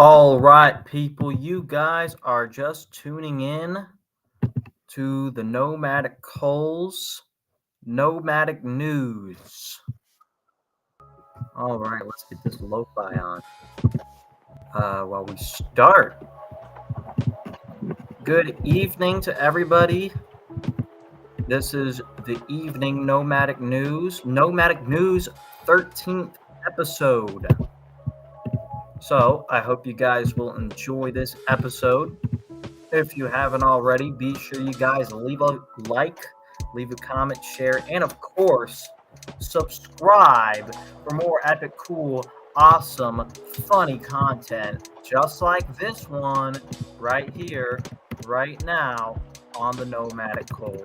All right, people, you guys are just tuning in to the Nomadic Cole's Nomadic News. All right, let's get this lo-fi on while we start. Good evening to everybody. This is the evening Nomadic News 13th episode. So I hope you guys will enjoy this episode. If you haven't already, be sure you guys leave a like, leave a comment, share, and of course, subscribe for more epic, cool, awesome, funny content just like this one right here, right now on the Nomadic Cole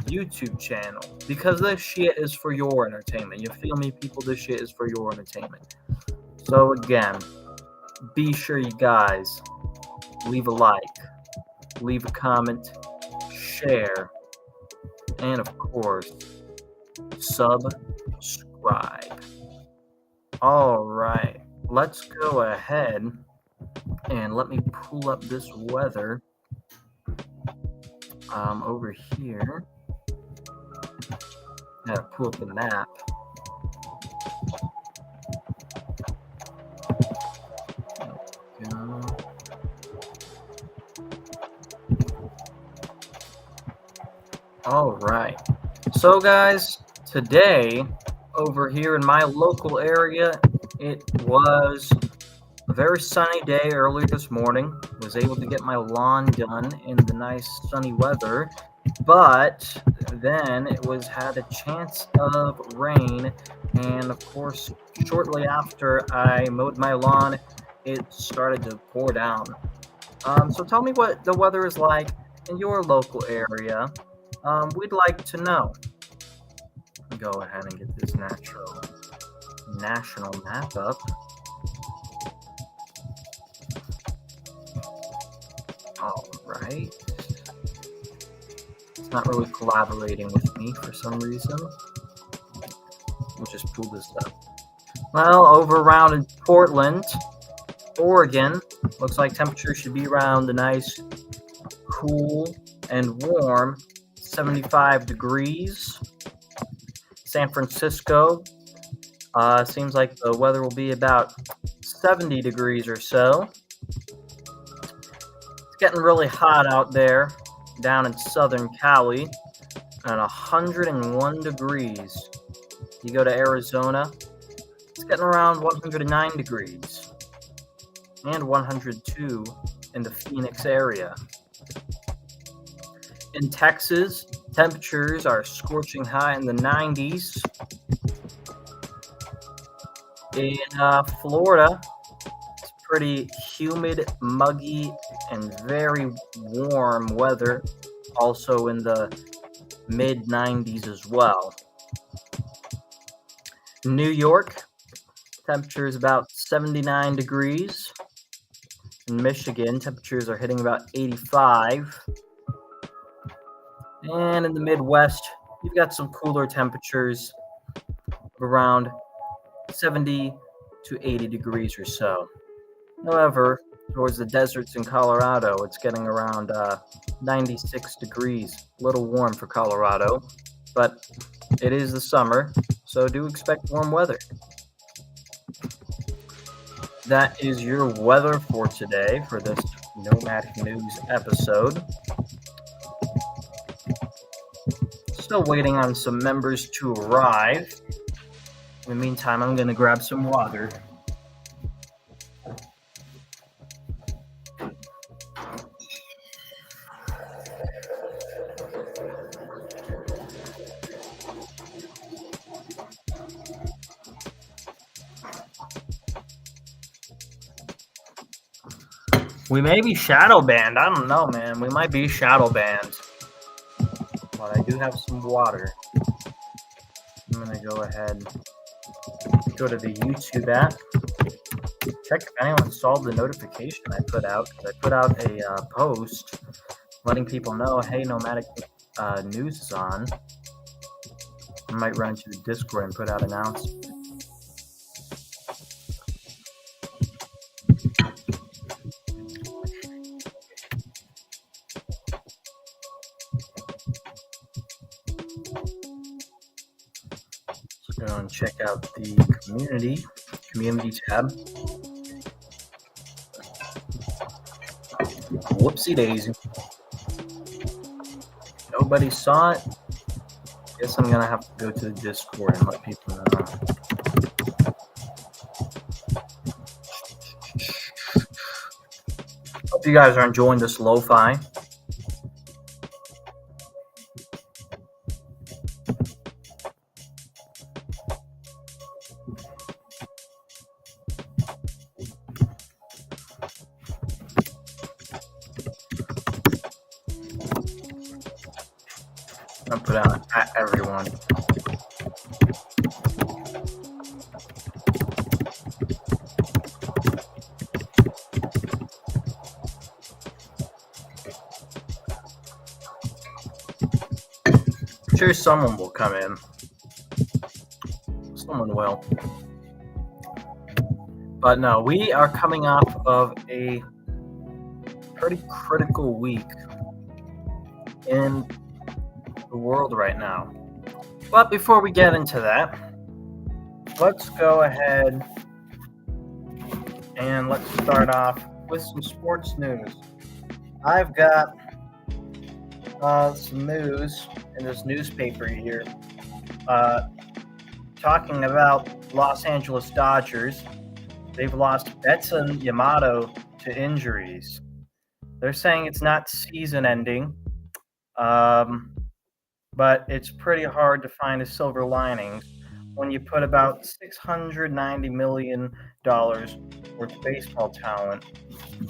YouTube channel. Because this shit is for your entertainment. You feel me, people? This shit is for your entertainment. So again, be sure you guys leave a like, leave a comment, share, and of course, subscribe. All right, let's go ahead and let me pull up this weather over here. Gotta pull up the map. All right. So, guys, today over here in my local area, it was a very sunny day earlier this morning. Was able to get my lawn done in the nice sunny weather, but then it had a chance of rain, and of course, shortly after I mowed my lawn, it started to pour down. So tell me what the weather is like in your local area. We'd like to know. Go ahead and get this national map up. All right. It's not really collaborating with me for some reason. We'll just pull this up. Well, over around in Portland, Oregon, looks like temperature should be around the nice, cool, and warm 75 degrees. San Francisco, seems like the weather will be about 70 degrees or so. It's getting really hot out there down in Southern Cali at 101 degrees. You go to Arizona, it's getting around 109 degrees and 102 in the Phoenix area. In Texas, temperatures are scorching high in the 90s. In Florida, it's pretty humid, muggy, and very warm weather, also in the mid-90s as well. In New York, temperature is about 79 degrees. In Michigan, temperatures are hitting about 85. And in the Midwest, you've got some cooler temperatures of around 70 to 80 degrees or so. However, towards the deserts in Colorado, it's getting around 96 degrees. A little warm for Colorado, but it is the summer, so do expect warm weather. That is your weather for today for this Nomadic News episode. Still waiting on some members to arrive. In the meantime, I'm going to grab some water. We may be shadow banned. I don't know, man. We might be shadow banned. But I do have some water. I'm going to go ahead, go to the YouTube app, check if anyone saw the notification I put out. I put out a post letting people know, hey, Nomadic News is on. I might run to the Discord and put out announcements. check out the community tab. Whoopsie daisy. Nobody saw it. Guess I'm gonna have to go to the Discord and let people know. Hope you guys are enjoying this lo-fi. I'll put out at everyone. I'm sure someone will come in. Someone will. But no, we are coming off of a pretty critical week in the world right now. But before we get into that, let's go ahead and let's start off with some sports news. I've got some news in this newspaper here talking about Los Angeles Dodgers. They've lost Betson Yamato to injuries. They're saying it's not season ending, but it's pretty hard to find a silver lining when you put about $690 million worth of baseball talent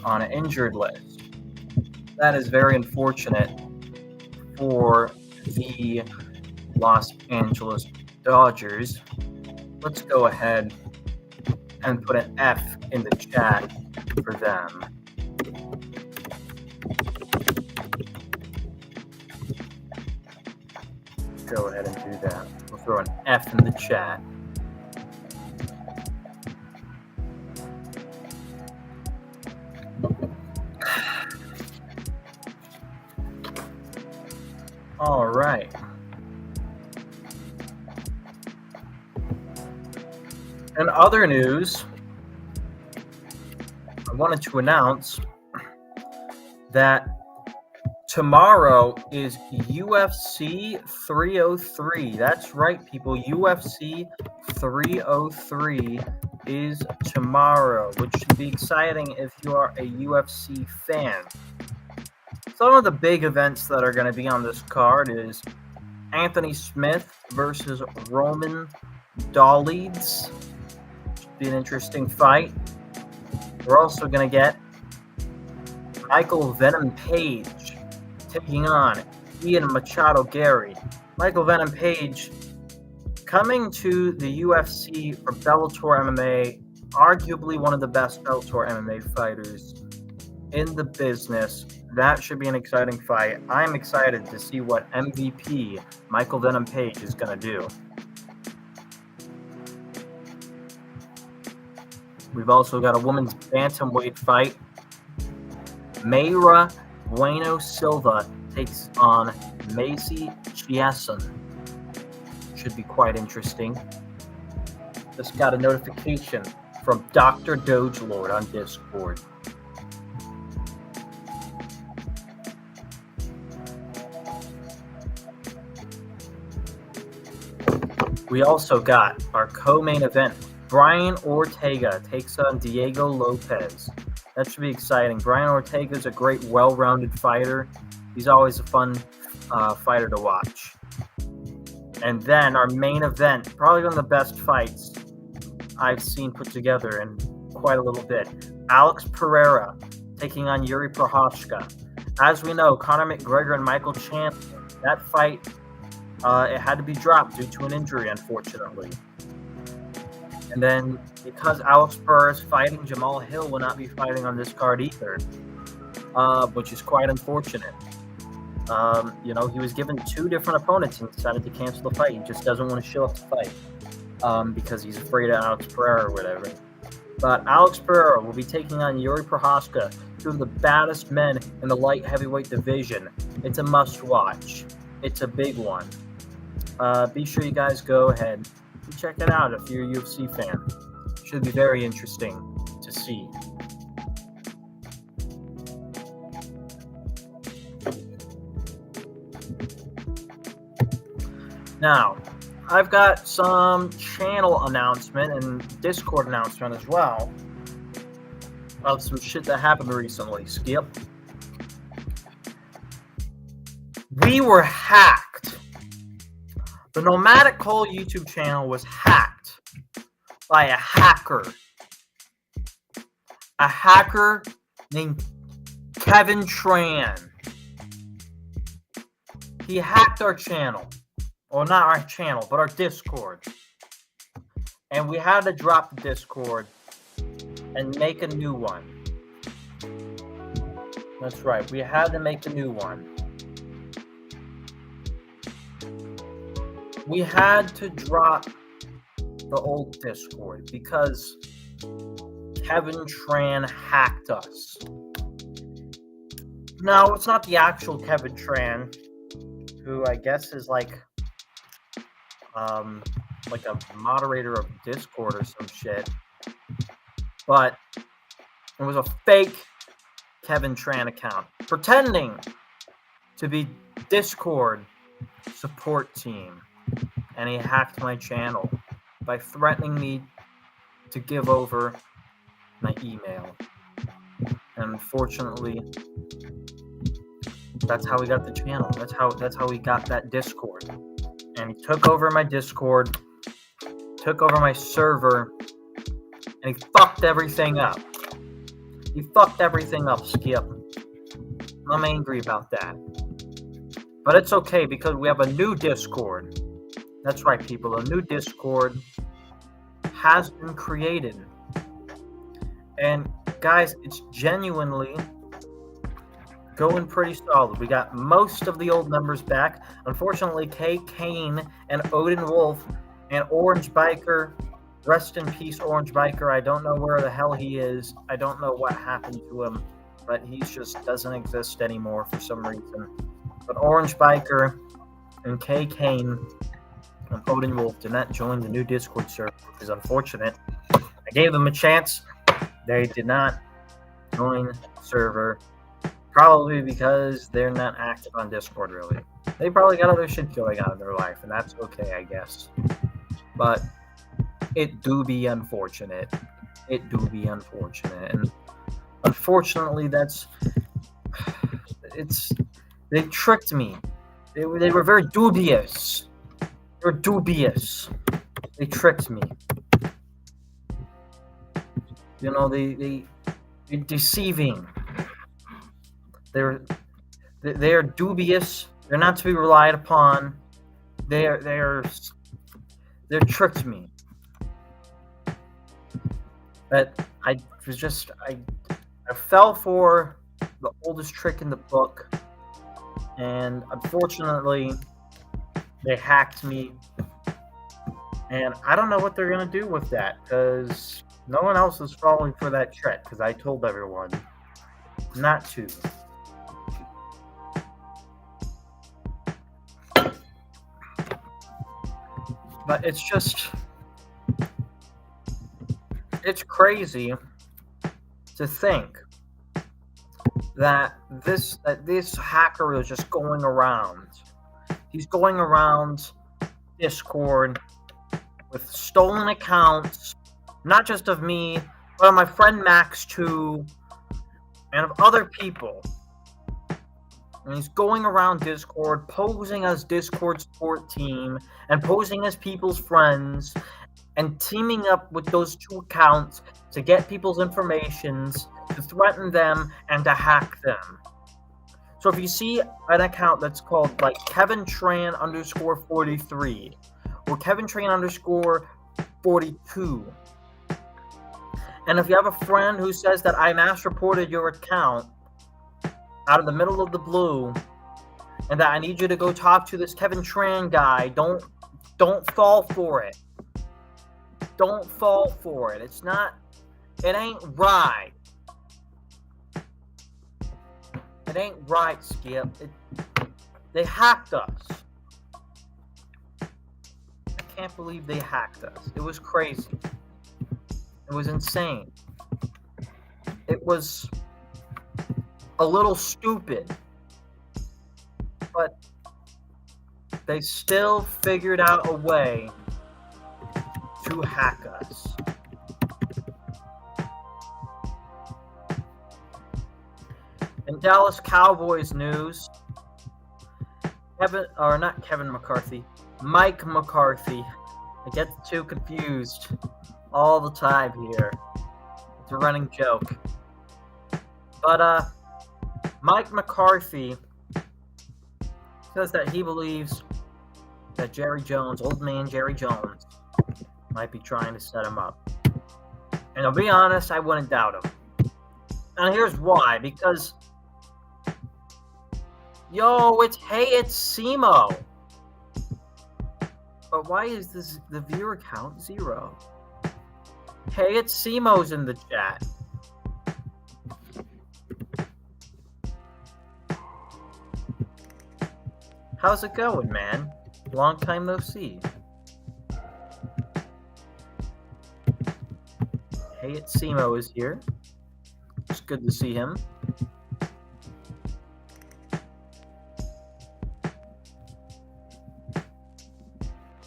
on an injured list. That is very unfortunate for the Los Angeles Dodgers. Let's go ahead and put an F in the chat for them. Go ahead and do that. We'll throw an F in the chat. All right. In other news, I wanted to announce that tomorrow is UFC 303. That's right, people. UFC 303 is tomorrow, which should be exciting if you are a UFC fan. Some of the big events that are going to be on this card is Anthony Smith versus Roman Dolidze. Should be an interesting fight. We're also going to get Michael Venom Page taking on Ian Machado Gary. Michael Venom Page coming to the UFC for Bellator MMA, arguably one of the best Bellator MMA fighters in the business. That should be an exciting fight. I'm excited to see what MVP Michael Venom Page is going to do. We've also got a women's bantamweight fight. Mayra Bueno Silva takes on Macy Chiasson. Should be quite interesting. Just got a notification from Dr. Dogelord on Discord. We also got our co-main event. Brian Ortega takes on Diego Lopez. That should be exciting. Brian Ortega is a great, well-rounded fighter. He's always a fun fighter to watch. And then our main event, probably one of the best fights I've seen put together in quite a little bit. Alex Pereira taking on Yuri Prochazka. As we know, Conor McGregor and Michael Chandler, that fight, it had to be dropped due to an injury, unfortunately. And then because Alex Pereira is fighting, Jamal Hill will not be fighting on this card either, which is quite unfortunate. He was given two different opponents and decided to cancel the fight. He just doesn't want to show up to fight because he's afraid of Alex Pereira or whatever. But Alex Pereira will be taking on Yuri Prochazka, two of the baddest men in the light heavyweight division. It's a must-watch. It's a big one. Be sure you guys go ahead check it out if you're a UFC fan. Should be very interesting to see. Now, I've got some channel announcement and Discord announcement as well of some shit that happened recently. Skip. We were hacked. The Nomadic YouTube channel was hacked by a hacker. A hacker named Kevin Tran. He hacked our channel. Well, not our channel, but our Discord. And we had to drop the Discord and make a new one. That's right, we had to make a new one. We had to drop the old Discord because Kevin Tran hacked us. No, it's not the actual Kevin Tran, who I guess is like a moderator of Discord or some shit. But it was a fake Kevin Tran account pretending to be Discord support team. And he hacked my channel by threatening me to give over my email. And unfortunately, that's how we got the channel. That's how we got that Discord. And he took over my Discord, took over my server, and he fucked everything up. He fucked everything up, Skip. I'm angry about that. But it's okay because we have a new Discord. That's right, people. A new Discord has been created. And guys, it's genuinely going pretty solid. We got most of the old members back. Unfortunately, Kay Kane and Odin Wolf and Orange Biker, rest in peace, Orange Biker. I don't know where the hell he is. I don't know what happened to him, but he just doesn't exist anymore for some reason. But Orange Biker and Kay Kane and Odin Wolf did not join the new Discord server, which is unfortunate. I gave them a chance. They did not join the server. Probably because they're not active on Discord, really. They probably got other shit going on in their life, and that's okay, I guess. But it do be unfortunate. It do be unfortunate. And unfortunately, they tricked me. They were very dubious. They were dubious. They tricked me. You know, they're deceiving. They're dubious. They're not to be relied upon. They're tricked me. But I fell for the oldest trick in the book, and unfortunately, they hacked me. And I don't know what they're gonna do with that, because no one else is falling for that trick. Because I told everyone not to. But it's crazy to think that this hacker is just going around. He's going around Discord with stolen accounts, not just of me, but of my friend Max too, and of other people. And he's going around Discord, posing as Discord support team, and posing as people's friends, and teaming up with those two accounts to get people's informations, to threaten them, and to hack them. So if you see an account that's called like Kevin Tran _43 or Kevin Tran _42, and if you have a friend who says that I mass reported your account out of the middle of the blue, and that I need you to go talk to this Kevin Tran guy, don't fall for it. Don't fall for it. It ain't right. It ain't right, Skip. They hacked us. I can't believe they hacked us. It was crazy. It was insane. It was a little stupid. But they still figured out a way to hack us. In Dallas Cowboys news, Mike McCarthy. I get the two confused all the time here. It's a running joke. But Mike McCarthy says that he believes that Jerry Jones, old man Jerry Jones, might be trying to set him up. And I'll be honest, I wouldn't doubt him. And here's why. Because, it's Simo. But why is the viewer count 0? Simo's in the chat. How's it going, man? Long time no see. Simo is here. It's good to see him.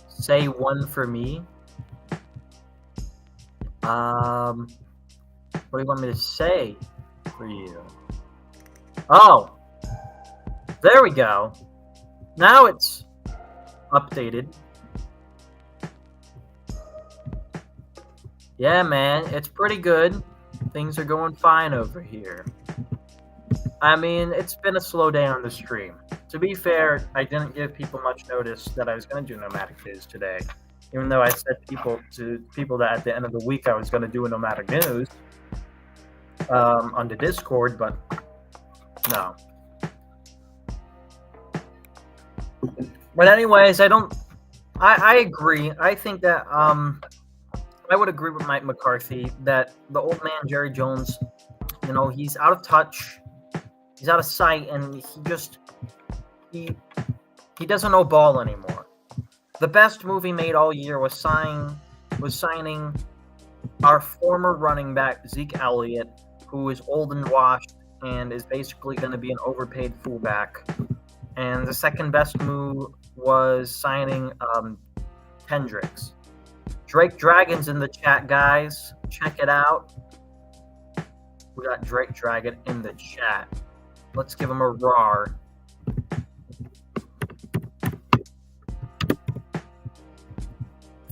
Say one for me. What do you want me to say for you? Oh, there we go. Now it's updated. Yeah, man, it's pretty good. Things are going fine over here. I mean, it's been a slow day on the stream. To be fair, I didn't give people much notice that I was going to do Nomadic News today. Even though I said to people that at the end of the week I was going to do a Nomadic News on the Discord, but no. But anyways, I agree. I think that I would agree with Mike McCarthy that the old man Jerry Jones, he's out of touch, he's out of sight, and he doesn't know ball anymore. The best movie made all year was signing our former running back Zeke Elliott, who is old and washed and is basically going to be an overpaid fullback. And the second best move was signing Kendricks. Drake Dragon's in the chat, guys. Check it out. We got Drake Dragon in the chat. Let's give him a roar.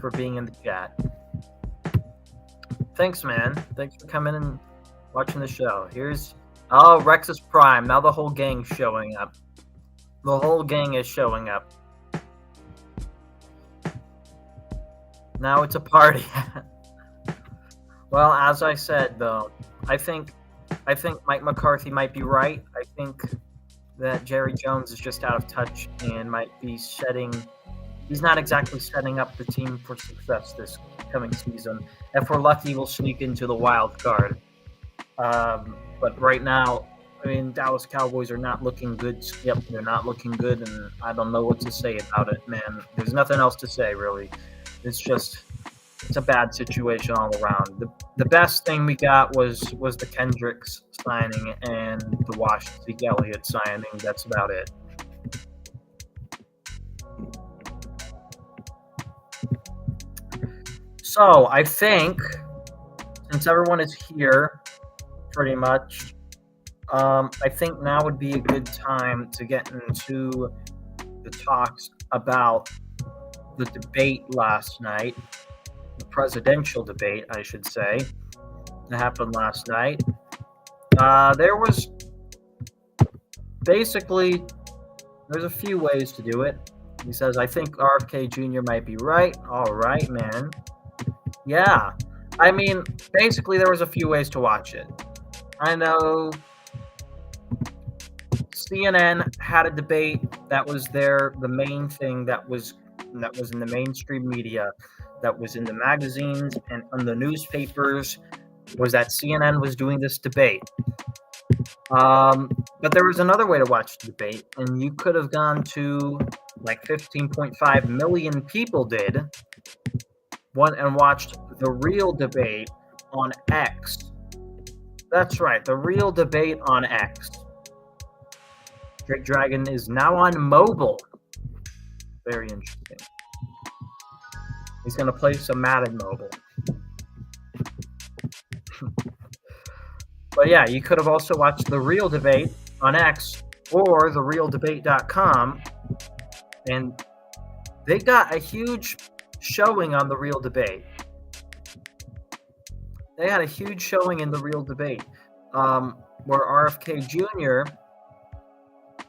For being in the chat. Thanks, man. Thanks for coming and watching the show. Rex's Prime. Now the whole gang's showing up. The whole gang is showing up. Now it's a party. Well, as I said, though, I think Mike McCarthy might be right. I think that Jerry Jones is just out of touch and might be he's not exactly setting up the team for success this coming season. If we're lucky, we'll sneak into the wild card. But right now, Dallas Cowboys are not looking good. Yep, they're not looking good, and I don't know what to say about it, man. There's nothing else to say, really. It's a bad situation all around. The best thing we got was the Kendricks signing and the Zeke Elliott signing. That's about it. So I think, since everyone is here, pretty much, I think now would be a good time to get into the talks about the debate last night, the presidential debate, I should say, that happened last night. There's a few ways to do it. He says, I think RFK Jr. might be right. All right, man. Yeah. Basically, there was a few ways to watch it. I know CNN had a debate that was the main thing that was in the mainstream media, that was in the magazines and on the newspapers, was that CNN was doing this debate. But there was another way to watch the debate, and you could have gone to, like 15.5 million people did, went and watched the real debate on X. That's right, the real debate on X. Drake Dragon is now on mobile. Very interesting. He's going to play some Madden mobile. But yeah, you could have also watched the real debate on X or therealdebate.com, and they got a huge showing on the real debate. They had a huge showing in the real debate, where RFK Jr.,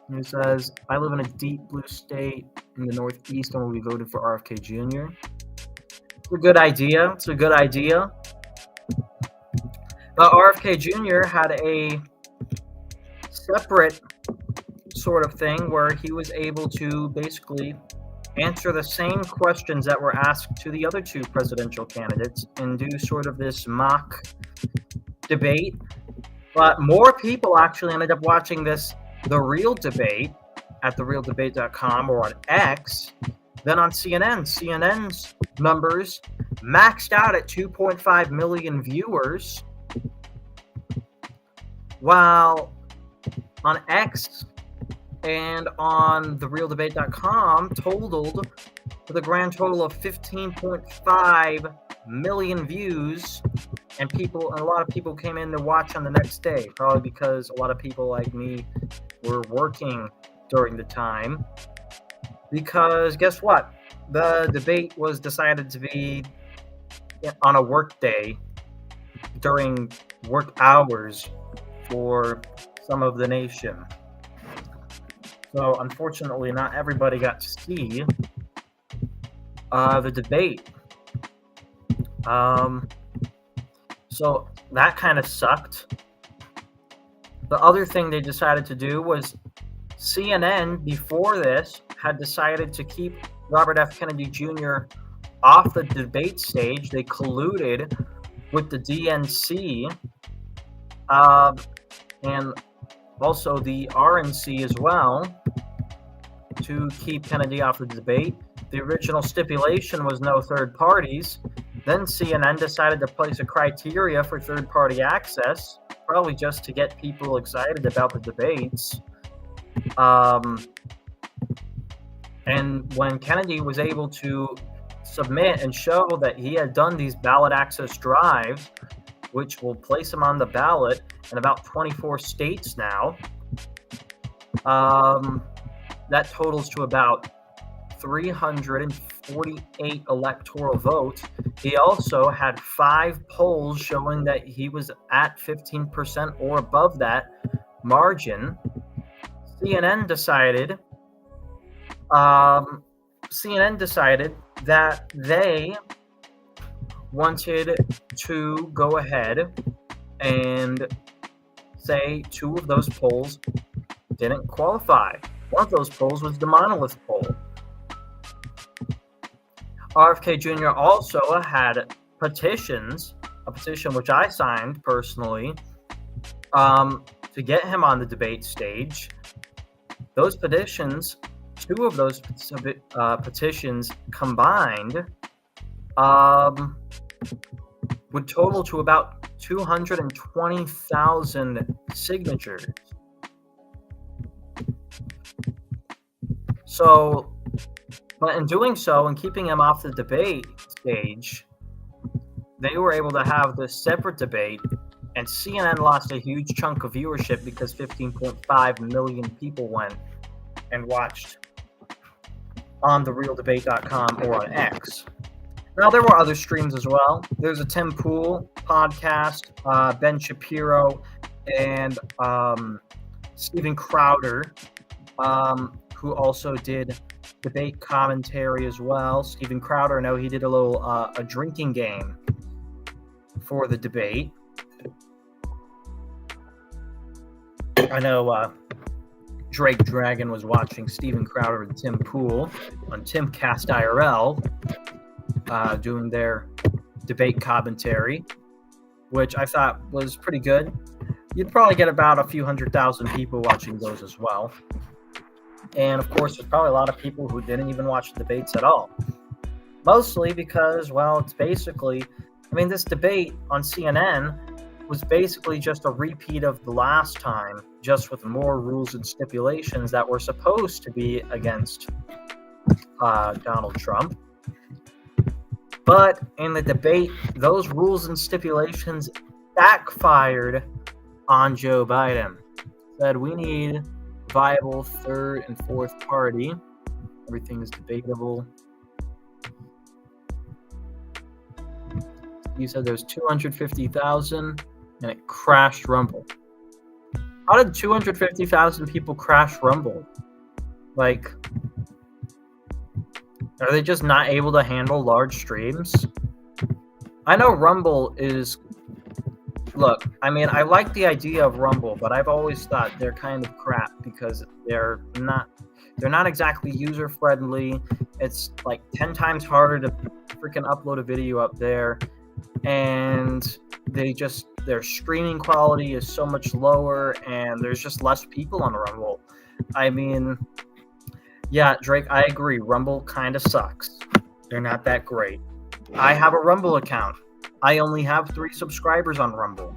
who says, I live in a deep blue state in the Northeast and will be voting for RFK Jr. It's a good idea. It's a good idea. But RFK Jr. had a separate sort of thing where he was able to basically answer the same questions that were asked to the other two presidential candidates and do sort of this mock debate. But more people actually ended up watching the real debate at therealdebate.com or on X than on CNN. CNN's numbers maxed out at 2.5 million viewers, while on X and on therealdebate.com totaled with a grand total of 15.5 million views, and a lot of people came in to watch on the next day, probably because a lot of people like me were working during the time. Because guess what? The debate was decided to be on a work day during work hours for some of the nation. So unfortunately, not everybody got to see the debate. So that kind of sucked. The other thing they decided to do was CNN, before this, had decided to keep Robert F. Kennedy Jr. off the debate stage. They colluded with the DNC and also the RNC as well to keep Kennedy off the debate. The original stipulation was no third parties. Then CNN decided to place a criteria for third-party access, probably just to get people excited about the debates. And when Kennedy was able to submit and show that he had done these ballot access drives, which will place him on the ballot in about 24 states now, that totals to about 348 electoral votes. He also had 5 polls showing that he was at 15% or above that margin. CNN decided that they wanted to go ahead and say 2 of those polls didn't qualify. One of those polls was the monolith poll. RFK Jr. also had petitions, a petition which I signed personally, to get him on the debate stage. Those petitions, 2 of those petitions combined, would total to about 220,000 signatures. So, but in doing so and keeping him off the debate stage, they were able to have this separate debate, and CNN lost a huge chunk of viewership because 15.5 million people went and watched on therealdebate.com or on X. Now, there were other streams as well. There's a Tim Pool podcast, Ben Shapiro, and Steven Crowder, who also did debate commentary as well. Steven Crowder, I know he did a little a drinking game for the debate. I know Drake Dragon was watching Steven Crowder and Tim Pool on Timcast IRL doing their debate commentary, which I thought was pretty good. You'd probably get about a few 100,000 people watching those as well. And of course, there's probably a lot of people who didn't even watch the debates at all. Mostly because, well, it's basically, I mean, this debate on CNN was basically just a repeat of the last time, just with more rules and stipulations that were supposed to be against Donald Trump. But in the debate, those rules and stipulations backfired on Joe Biden. Said we need viable third and fourth party. Everything is debatable. He said there's 250,000 and it crashed Rumble. How did 250,000 people crash Rumble? Like, are they just not able to handle large streams? I know Rumble is... Look, I mean, I like the idea of Rumble, but I've always thought they're kind of crap because they're not exactly user-friendly. It's like 10 times harder to freaking upload a video up there. And their streaming quality is so much lower, and there's just less people on Rumble. I mean, yeah, Drake, I agree. Rumble kind of sucks. They're not that great. I have a Rumble account. I only have 3 subscribers on Rumble,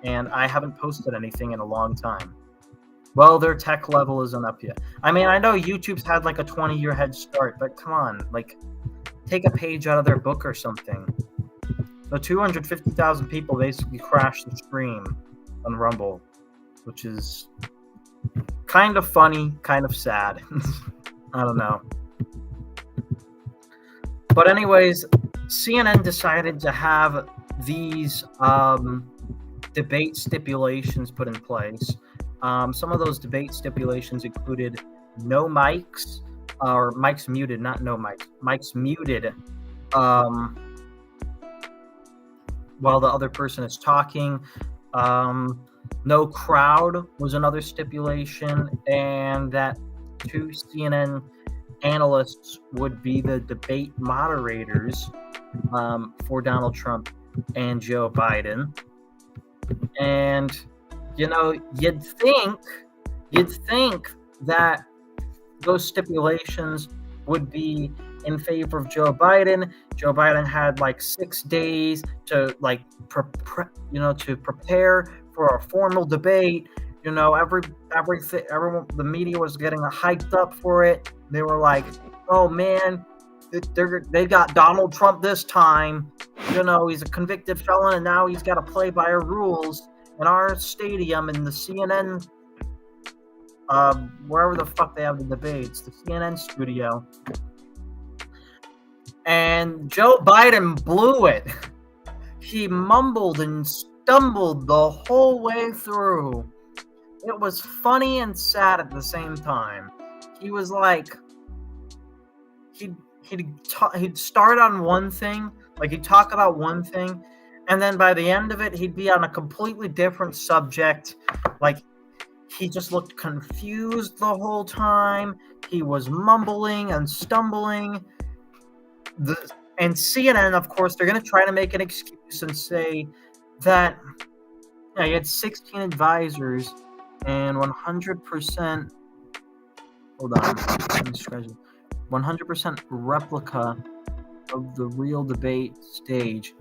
and I haven't posted anything in a long time. Well, their tech level isn't up yet. I mean, I know YouTube's had like a 20-year head start, but come on, like, take a page out of their book or something. So 250,000 people basically crashed the stream on Rumble, which is kind of funny, kind of sad. I don't know. But anyways, CNN decided to have these debate stipulations put in place. Some of those debate stipulations included no mics, or mics muted, not no mics. Mics muted while the other person is talking. No crowd was another stipulation, and that 2 CNN analysts would be the debate moderators for Donald Trump and Joe Biden. And, you know, you'd think that those stipulations would be in favor of Joe Biden. Joe Biden had like 6 days to to prepare for a formal debate. You know, everyone, the media was getting hyped up for it. They were like, "Oh man, they got Donald Trump this time. You know, he's a convicted felon, and now he's got to play by our rules in our stadium in the CNN, wherever the fuck they have the debates, the CNN studio." And Joe Biden blew it. He mumbled and stumbled the whole way through. It was funny and sad at the same time. He was like, he'd start on one thing, like he'd talk about one thing, and then by the end of it, he'd be on a completely different subject. Like, he just looked confused the whole time. He was mumbling and stumbling. And CNN, of course, they're going to try to make an excuse and say that he had 16 advisors and 100%. Hold on, 100% replica of the real debate stage.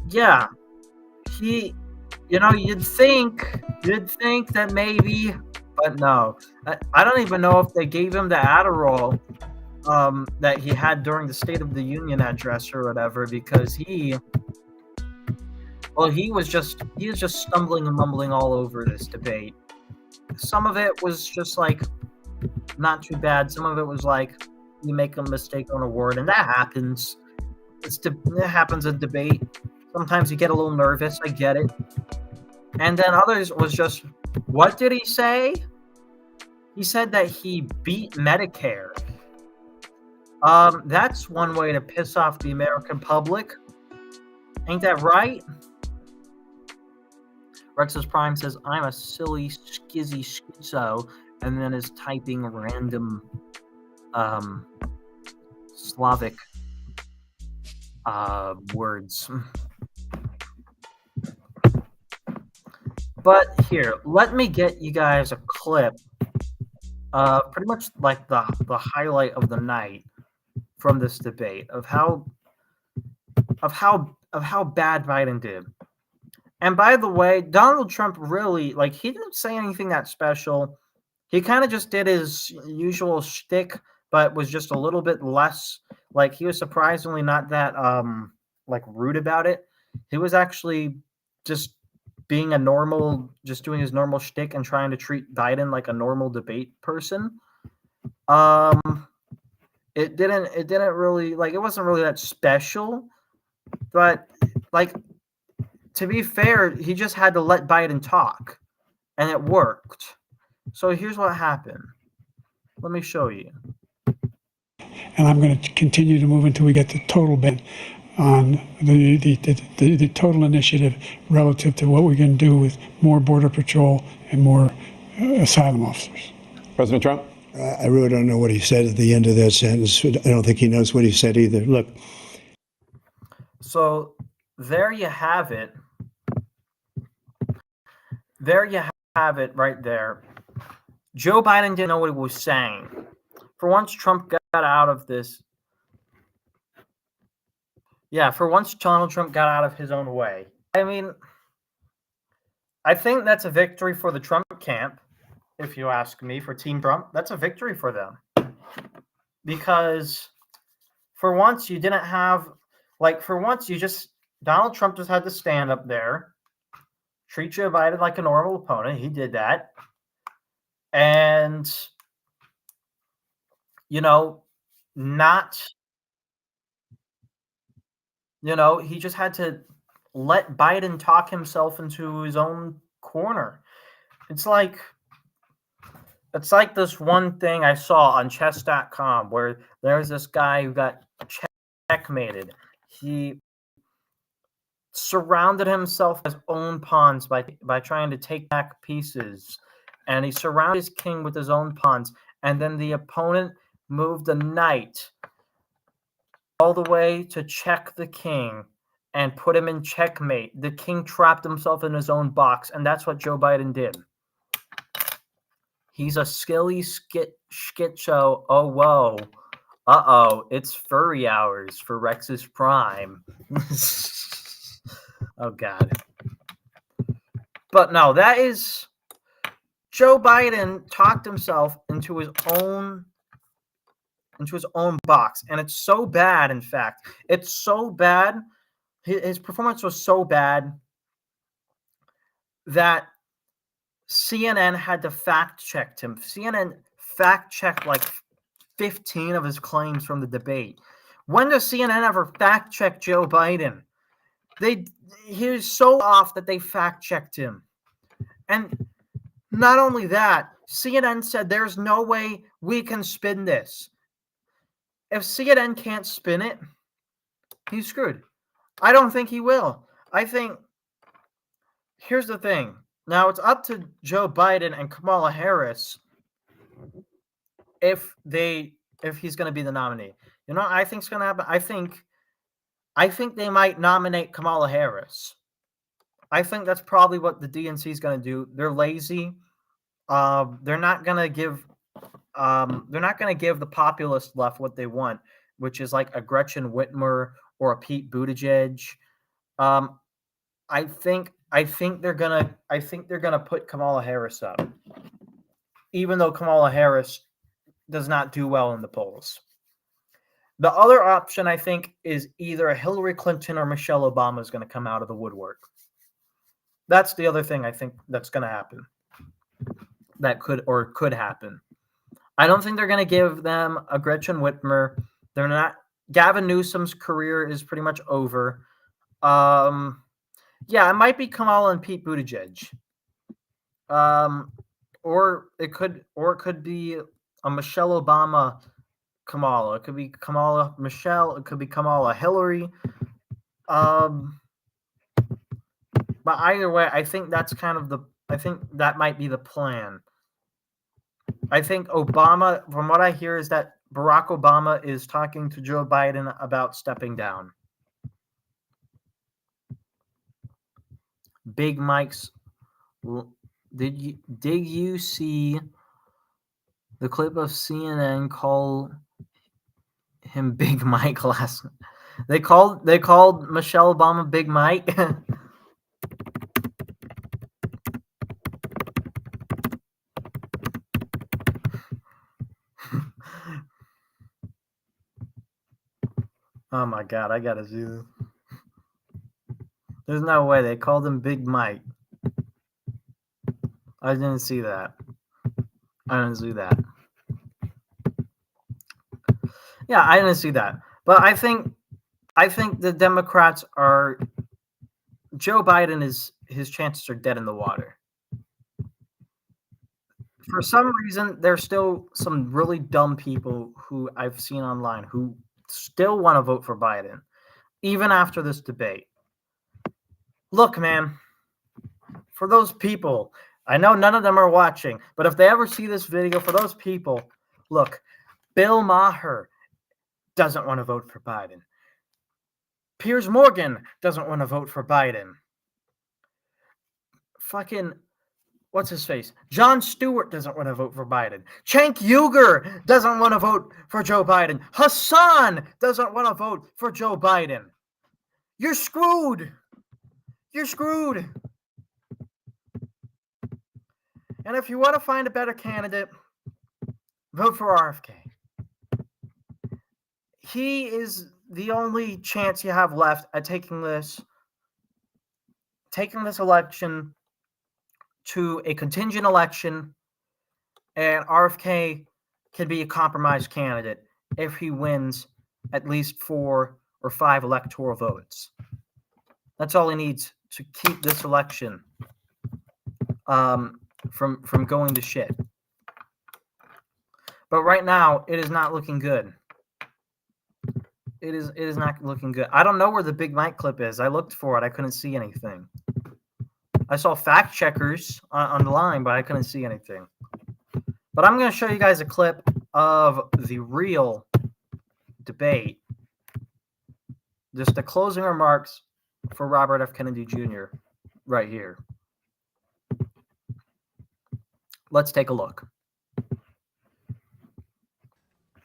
Yeah, you'd think that maybe, but no. I don't even know if they gave him the Adderall that he had during the State of the Union address or whatever, because he was just stumbling and mumbling all over this debate. Some of it was just like not too bad. Some of it was like you make a mistake on a word, and that happens. It happens in debate. Sometimes you get a little nervous. I get it. And then others was just, what did he say? He said that he beat Medicare. That's one way to piss off the American public. Ain't that right? Rex's Prime says, I'm a silly, skizzy schizo, and then is typing random Slavic words. But here, let me get you guys a clip, pretty much like the highlight of the night from this debate of how bad Biden did. And by the way, Donald Trump really, like, he didn't say anything that special. He kind of just did his usual shtick, but was just a little bit less. Like, he was surprisingly not that like rude about it. He was actually just being just doing his normal shtick and trying to treat Biden like a normal debate person. It didn't really, like, it wasn't really that special, but, like, to be fair, he just had to let Biden talk, and it worked. So here's what happened. Let me show you. And I'm going to continue to move until we get the total ban on the total initiative relative to what we can do with more Border Patrol and more asylum officers. President Trump? I really don't know what he said at the end of that sentence. I don't think he knows what he said either. Look. So there you have it. There you have it right there. Joe Biden didn't know what he was saying. For once, Trump got out of this. Yeah, for once, Donald Trump got out of his own way. I mean, I think that's a victory for the Trump camp, if you ask me, for Team Trump. That's a victory for them. Because for once, you didn't have, like, for once, Donald Trump just had to stand up there, treat Joe Biden like a normal opponent. He did that. And, he just had to let Biden talk himself into his own corner. It's like this one thing I saw on chess.com where there's this guy who got checkmated. He surrounded himself with his own pawns by trying to take back pieces. And he surrounded his king with his own pawns. And then the opponent moved a knight all the way to check the king and put him in checkmate. The king trapped himself in his own box, and that's what Joe Biden did. He's a skilly schizo. Oh, whoa. Uh-oh, it's furry hours for Rex's Prime. Oh, God. But no, that is... Joe Biden talked himself into his own box, and it's so bad. In fact, it's so bad. His performance was so bad that CNN had to fact check him. CNN fact checked like 15 of his claims from the debate. When does CNN ever fact check Joe Biden? He's so off that they fact checked him. And not only that, CNN said there's no way we can spin this. If CNN can't spin it, he's screwed. I don't think he will. I think, here's the thing. Now, it's up to Joe Biden and Kamala Harris if he's going to be the nominee. You know what I think's going to happen? I think they might nominate Kamala Harris. I think that's probably what the DNC is going to do. They're lazy. They're not going to give the populist left what they want, which is like a Gretchen Whitmer or a Pete Buttigieg. I think they're gonna put Kamala Harris up, even though Kamala Harris does not do well in the polls. The other option, I think, is either Hillary Clinton or Michelle Obama is going to come out of the woodwork. That's the other thing I think that's going to happen. That could happen. I don't think they're going to give them a Gretchen Whitmer. They're not. Gavin Newsom's career is pretty much over. Yeah, it might be Kamala and Pete Buttigieg. Or it could be a Michelle Obama Kamala. It could be Kamala Michelle. It could be Kamala Hillary. But either way, I think that's I think that might be the plan. I think Obama, from what I hear, is that Barack Obama is talking to Joe Biden about stepping down. Big Mike's. Did you see the clip of CNN call him Big Mike last. They called Michelle Obama Big Mike. Oh my God, I gotta see this. There's no way they called him Big Mike. I didn't see that. Yeah, I didn't see that. But I think the Democrats are. Joe Biden his chances are dead in the water. For some reason, there's still some really dumb people who I've seen online who still want to vote for Biden, even after this debate. Look, man, for those people, I know none of them are watching, but if they ever see this video, for those people, look, Bill Maher doesn't want to vote for Biden. Piers Morgan doesn't want to vote for Biden. Fucking, what's his face? Jon Stewart doesn't want to vote for Biden. Cenk Uygur doesn't want to vote for Joe Biden. Hassan doesn't want to vote for Joe Biden. You're screwed. You're screwed. And if you want to find a better candidate, vote for RFK. He is the only chance you have left at taking this election to a contingent election, and RFK can be a compromise candidate if he wins at least 4 or 5 electoral votes. That's all he needs to keep this election from going to shit. But right now, it is not looking good. It is not looking good. I don't know where the Big Mike clip is. I looked for it. I couldn't see anything. I saw fact checkers on the line, but I couldn't see anything. But I'm going to show you guys a clip of the real debate. Just the closing remarks for Robert F. Kennedy Jr. right here. Let's take a look.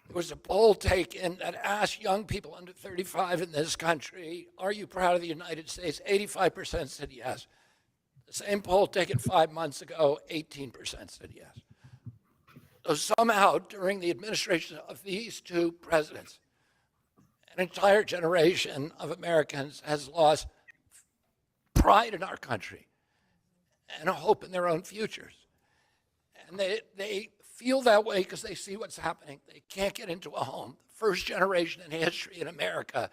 There was a poll taken that asked young people under 35 in this country, are you proud of the United States? 85% said yes. The same poll taken 5 months ago, 18% said yes. So somehow, during the administration of these two presidents, an entire generation of Americans has lost pride in our country and a hope in their own futures. And they feel that way because they see what's happening. They can't get into a home. First generation in history in America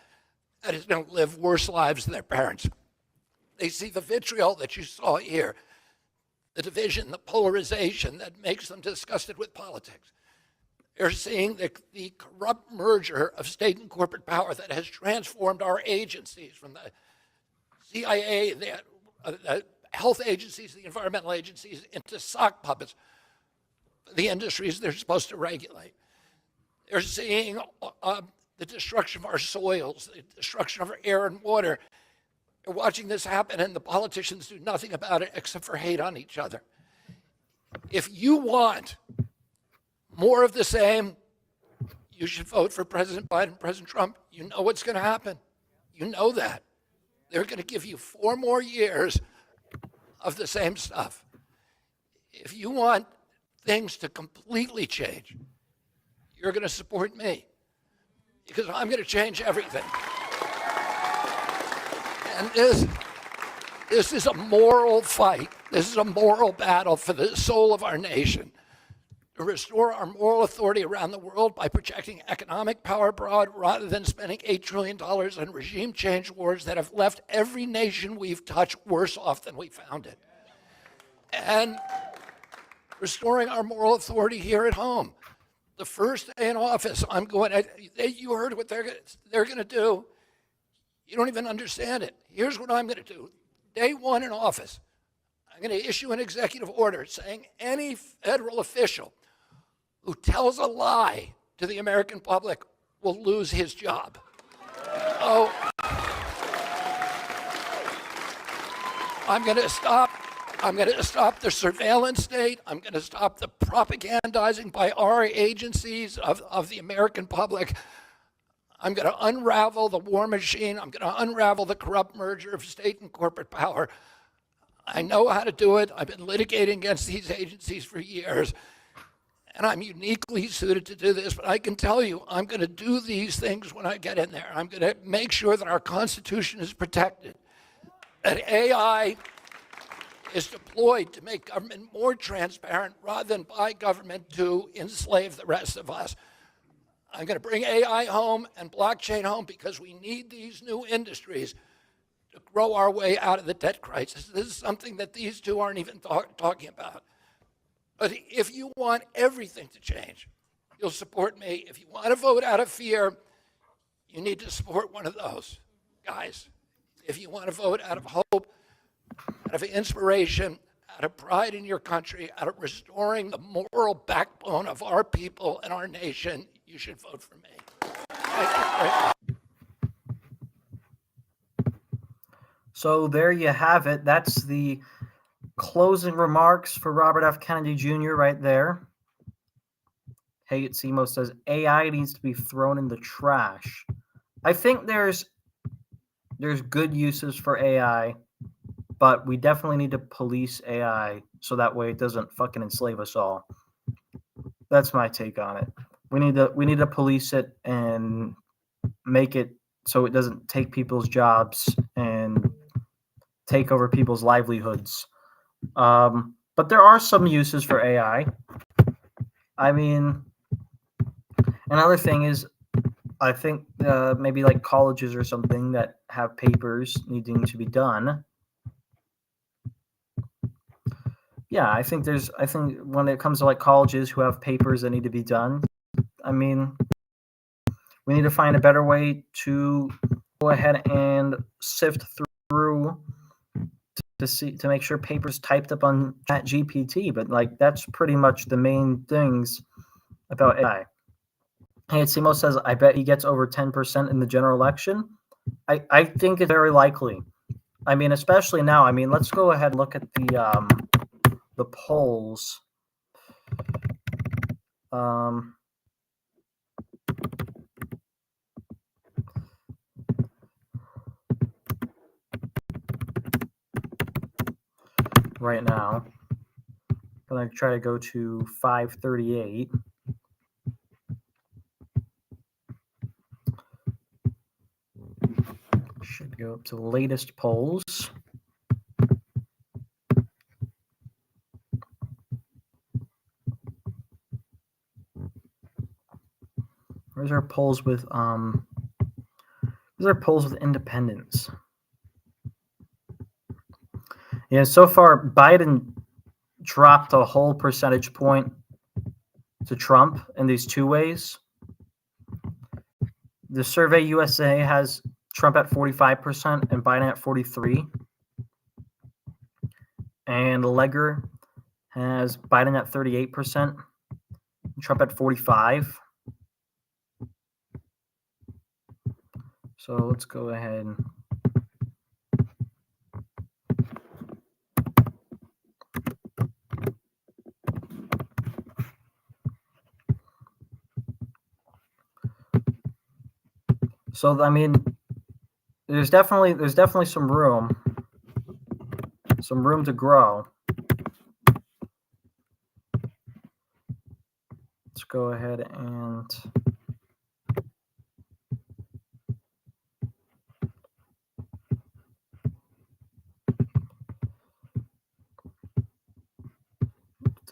that is going to live worse lives than their parents. They see the vitriol that you saw here, the division, the polarization that makes them disgusted with politics. They're seeing the corrupt merger of state and corporate power that has transformed our agencies from the CIA, the health agencies, the environmental agencies, into sock puppets, the industries they're supposed to regulate. They're seeing the destruction of our soils, the destruction of our air and water. They're watching this happen, and the politicians do nothing about it except for hate on each other. If you want more of the same, you should vote for President Biden, President Trump. You know what's going to happen. You know that. They're going to give you 4 more years of the same stuff. If you want things to completely change, you're going to support me because I'm going to change everything. And this is a moral fight. This is a moral battle for the soul of our nation. To restore our moral authority around the world by projecting economic power abroad rather than spending $8 trillion on regime change wars that have left every nation we've touched worse off than we found it. And restoring our moral authority here at home. The first day in office, you heard what they're going to do. You don't even understand it. Here's what I'm going to do. Day 1 in office, I'm going to issue an executive order saying any federal official who tells a lie to the American public will lose his job. So I'm going to stop the surveillance state. I'm going to stop the propagandizing by our agencies of the American public. I'm going to unravel the war machine. I'm going to unravel the corrupt merger of state and corporate power. I know how to do it. I've been litigating against these agencies for years, and I'm uniquely suited to do this. But I can tell you, I'm going to do these things when I get in there. I'm going to make sure that our Constitution is protected, that AI is deployed to make government more transparent rather than buy government to enslave the rest of us. I'm going to bring AI home and blockchain home because we need these new industries to grow our way out of the debt crisis. This is something that these two aren't even talking about. But if you want everything to change, you'll support me. If you want to vote out of fear, you need to support one of those guys. If you want to vote out of hope, out of inspiration, out of pride in your country, out of restoring the moral backbone of our people and our nation, you should vote for me. Thank you very much. So there you have it. That's the closing remarks for Robert F. Kennedy Jr. right there. Hayat Simo says AI needs to be thrown in the trash. I think there's good uses for AI, but we definitely need to police AI so that way it doesn't fucking enslave us all. That's my take on it. We need to police it and make it so it doesn't take people's jobs and take over people's livelihoods. But there are some uses for AI. I mean, another thing is, I think maybe like colleges or something that have papers needing to be done. Yeah, I think when it comes to like colleges who have papers that need to be done, I mean, we need to find a better way to go ahead and sift through to make sure papers typed up on ChatGPT. But like that's pretty much the main things about AI. Hey, Simo says, I bet he gets over 10% in the general election. I think it's very likely. I mean, especially now. I mean, let's go ahead and look at the polls. Right now, I'm gonna try to go to 538. Should go up to the latest polls. Where's our polls with independents? Yeah, so far Biden dropped a whole percentage point to Trump in these two ways. The Survey USA has Trump at 45% and Biden at 43%. And Legger has Biden at 38%, Trump at 45%. So let's go ahead. So I mean, there's definitely some room to grow. Let's go ahead and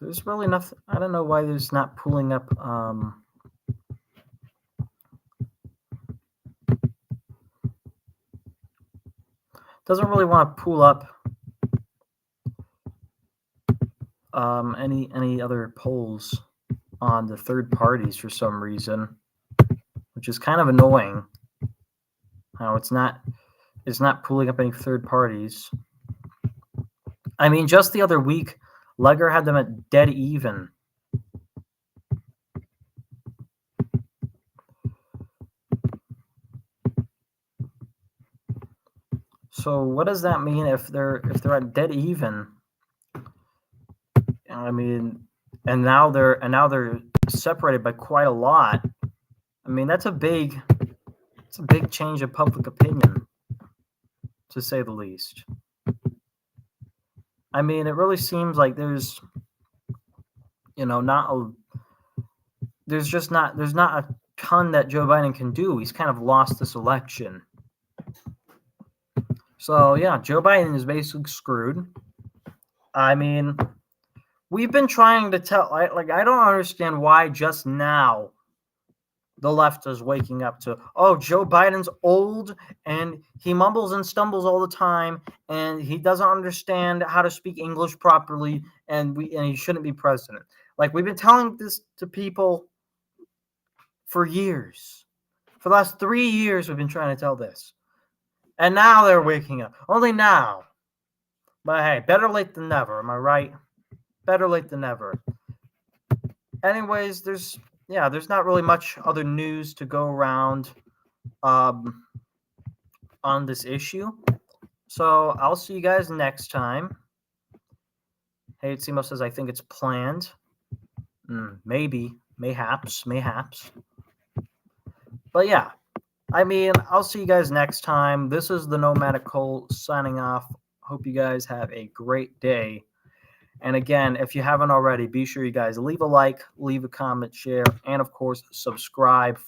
there's really nothing. I don't know why there's not pulling up. Doesn't really want to pull up any other polls on the third parties for some reason, which is kind of annoying. How it's not pulling up any third parties. I mean, just the other week, Legger had them at dead even. So what does that mean if they're at dead even? I mean, and now they're separated by quite a lot. I mean, that's a big It's a big change in public opinion, to say the least. I mean, it really seems like there's, there's not a ton that Joe Biden can do. He's kind of lost this election. So yeah, Joe Biden is basically screwed. I mean, we've been trying to tell, I don't understand why just now the left is waking up to, oh, Joe Biden's old and he mumbles and stumbles all the time and he doesn't understand how to speak English properly and he shouldn't be president. Like, we've been telling this to people for years. For the last 3 years, we've been trying to tell this. And now they're waking up. Only now. But hey, better late than never. Am I right? Better late than never. Anyways, there's not really much other news to go around on this issue. So I'll see you guys next time. Hey, Simo says, I think it's planned. Maybe. Mayhaps. But yeah, I mean, I'll see you guys next time. This is the Nomadic Cole signing off. Hope you guys have a great day. And again, if you haven't already, be sure you guys leave a like, leave a comment, share, and of course, subscribe